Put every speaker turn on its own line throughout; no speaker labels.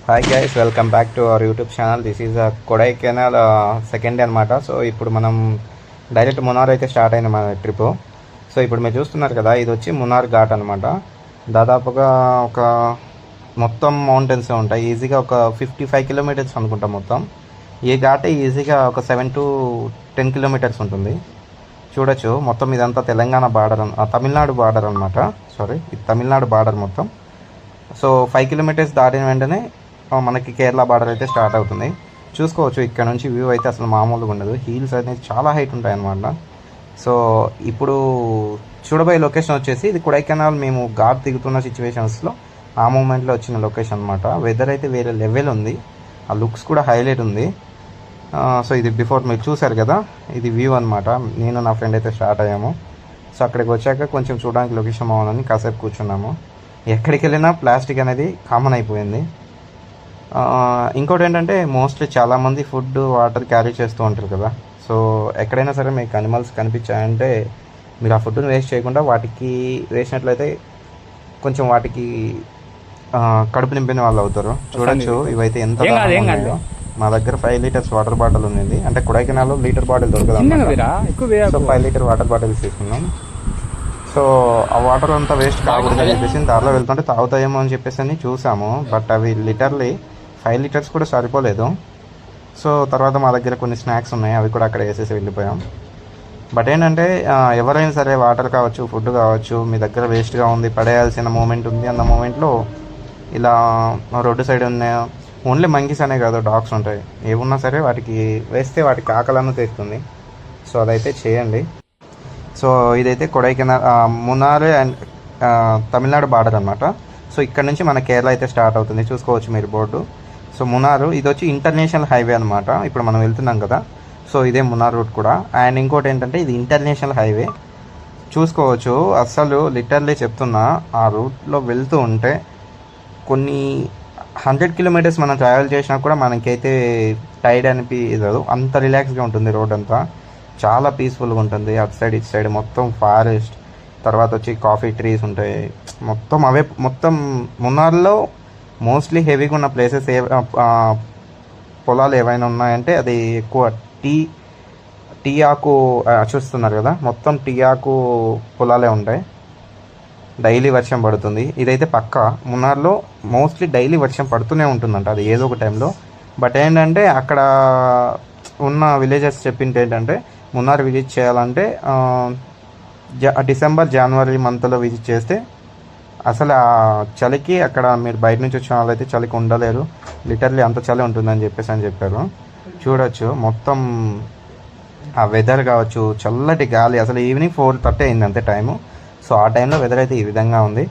Hi guys, welcome back to our YouTube channel. This is Kodaikanal second day అనమాట. So ఇప్పుడు మనం direct Munnar అయితే start అయింది మన ట్రిప్. సో ఇప్పుడు మీరు చూస్తున్నారు కదా, ఇది వచ్చి మునార్ ఘాట్ అనమాట. దాదాపుగా ఒక మొత్తం మౌంటైన్స్ ఉంటాయి. ఈజీగా ఒక 55 కిలోమీటర్స్ అనుకుంటాం మొత్తం. ఈ ఘాట్ ఈజీగా ఒక 7 to 10 కిలోమీటర్స్ ఉంటుంది. చూడొచ్చు, మొత్తం ఇదంతా తెలంగాణ బార్డర్, తమిళనాడు బార్డర్ అనమాట. ఇది తమిళనాడు బార్డర్ మొత్తం. సో 5 కిలోమీటర్స్ దాటిన వెంటనే మనకి కేరళ బార్డర్ అయితే స్టార్ట్ అవుతుంది. చూసుకోవచ్చు, ఇక్కడ నుంచి వ్యూ అయితే అసలు మామూలుగా ఉండదు. హీల్స్ అనేది చాలా హైట్ ఉంటాయి అన్నమాట. సో ఇప్పుడు చూడబోయే లొకేషన్ వచ్చేసి ఇది కొడైకెనాల్. మేము ఘాట్ దిగుతున్న సిచ్యువేషన్స్లో ఆ మూమెంట్లో వచ్చిన లొకేషన్ అనమాట. వెదర్ అయితే వేరే లెవెల్ ఉంది, ఆ లుక్స్ కూడా హైలైట్ ఉంది. సో ఇది బిఫోర్ మీరు చూసారు కదా, ఇది వ్యూ అనమాట. నేను నా ఫ్రెండ్ అయితే స్టార్ట్ అయ్యాము. సో అక్కడికి వచ్చాక కొంచెం చూడడానికి లొకేషన్ బాగుందని కాసేపు కూర్చున్నాము. ఎక్కడికి వెళ్ళినా ప్లాస్టిక్ అనేది కామన్ అయిపోయింది. ఇంకోటి ఏంటంటే మోస్ట్లీ చాలామంది ఫుడ్ వాటర్ క్యారీ చేస్తూ ఉంటారు కదా. సో ఎక్కడైనా సరే మీకు అనిమల్స్ కనిపించాయంటే మీరు ఆ ఫుడ్ని వేస్ట్ చేయకుండా వాటికి వేసినట్లయితే కొంచెం వాటికి కడుపు నింపిన వాళ్ళు అవుతారు. చూడొచ్చు, ఇవైతే ఎంత ఉన్నాయో. మా దగ్గర 5 లీటర్స్ వాటర్ బాటిల్ ఉంది. అంటే కొడైకెనాల్లో లీటర్ బాటిల్ దొరకదు. సో 5 లీటర్ వాటర్ బాటిల్స్ తీసుకున్నాం. సో ఆ వాటర్ అంతా వేస్ట్ కాకూడదు అని చెప్పేసి దారిలో వెళ్తుంటే తాగుతాయేమో అని చెప్పేసి అని చూసాము. బట్ అవి లిటర్లీ 5 లీటర్స్ కూడా సరిపోలేదు. సో తర్వాత మా దగ్గర కొన్ని స్నాక్స్ ఉన్నాయి, అవి కూడా అక్కడ వేసేసి వెళ్ళిపోయాం. బట్ ఏంటంటే ఎవరైనా సరే వాటర్ కావచ్చు, ఫుడ్ కావచ్చు, మీ దగ్గర వేస్ట్గా ఉంది, పడేయాల్సిన మూమెంట్ ఉంది అన్న మూమెంట్లో ఇలా రోడ్డు సైడ్ ఉన్న ఓన్లీ మంకీస్ అనే కాదు, డాగ్స్ ఉంటాయి. ఏమున్నా సరే వాటికి వేస్తే వాటికి ఆకలను తెస్తుంది. సో అదైతే చేయండి. సో ఇదైతే కొడైకెనాల్ మునార్ అండ్ తమిళనాడు బార్డర్ అనమాట. సో ఇక్కడ నుంచి మన కేరళ అయితే స్టార్ట్ అవుతుంది. చూసుకోవచ్చు మీరు బోర్డు. సో మునారు ఇది వచ్చి ఇంటర్నేషనల్ హైవే అనమాట. ఇప్పుడు మనం వెళ్తున్నాం కదా, సో ఇదే మునార్ రూట్ కూడా. అండ్ ఇంకోటి ఏంటంటే ఇది ఇంటర్నేషనల్ హైవే. చూసుకోవచ్చు, అస్సలు లిటర్లీ చెప్తున్నా, ఆ రూట్లో వెళ్తూ ఉంటే కొన్ని 100 కిలోమీటర్స్ మనం ట్రావెల్ చేసినా కూడా మనకైతే టైర్డ్ అనిపించదు. అంత రిలాక్స్గా ఉంటుంది రోడ్ అంతా. చాలా పీస్ఫుల్గా ఉంటుంది. అటు సైడ్ ఇటు సైడ్ మొత్తం ఫారెస్ట్, తర్వాత వచ్చి కాఫీ ట్రీస్ ఉంటాయి. మొత్తం అవే. మొత్తం మున్నార్లో మోస్ట్లీ హెవీగా ఉన్న ప్లేసెస్ పొలాలు ఏవైనా ఉన్నాయంటే అది ఎక్కువ టీ ఆకు చూస్తున్నారు కదా, మొత్తం టీ ఆకు పొలాలే ఉంటాయి. డైలీ వర్షం పడుతుంది. ఇదైతే పక్కా మున్నార్లో మోస్ట్లీ డైలీ వర్షం పడుతూనే ఉంటుందంట, అది ఏదో ఒక టైంలో. బట్ ఏంటంటే అక్కడ ఉన్న విలేజెస్ చెప్పింది ఏంటంటే మున్నార్ విజిట్ చేయాలంటే డిసెంబర్ జనవరి మంత్లో విజిట్ చేస్తే అసలు ఆ చలికి అక్కడ మీరు బయట నుంచి వచ్చిన వాళ్ళైతే చలికి ఉండలేరు. లిటర్లీ అంత చలి ఉంటుందని చెప్పారు. చూడొచ్చు, మొత్తం ఆ వెదర్ కావచ్చు, చల్లటి గాలి. అసలు ఈవినింగ్ 4:30 అయింది అంతే టైము. సో ఆ టైంలో వెదర్ అయితే ఈ విధంగా ఉంది.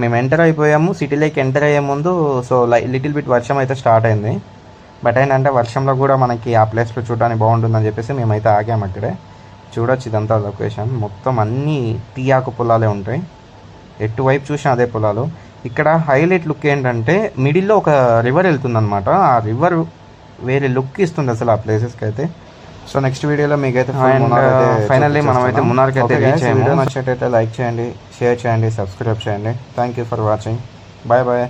మేము ఎంటర్ అయిపోయాము. సిటీలోకి ఎంటర్ అయ్యే ముందు సో లిటిల్ బిట్ వర్షం అయితే స్టార్ట్ అయింది. బట్ ఏంటంటే వర్షంలో కూడా మనకి ఆ ప్లేస్లో చూడడానికి బాగుంటుందని చెప్పేసి మేమైతే ఆగాము అక్కడే. చూడొచ్చు, ఇదంతా లొకేషన్. మొత్తం అన్నీ టీ ఆకు పొలాలే ఉంటాయి. ఎటువైపు చూసినా అదే పొలాలు. ఇక్కడ హైలైట్ లుక్ ఏంటంటే మిడిల్లో ఒక రివర్ వెళ్తుందనమాట. ఆ రివర్ వేరే లుక్ ఇస్తుంది అసలు ఆ ప్లేసెస్కి అయితే. సో నెక్స్ట్ వీడియోలో మీకైతే ఫైనల్లీ మనమైతే మున్నార్కి అయితే రీచ్ అయ్యాము. నచ్చినట్టయితే లైక్ చేయండి, షేర్ చేయండి, సబ్స్క్రైబ్ చేయండి. Thank you for watching. Bye bye.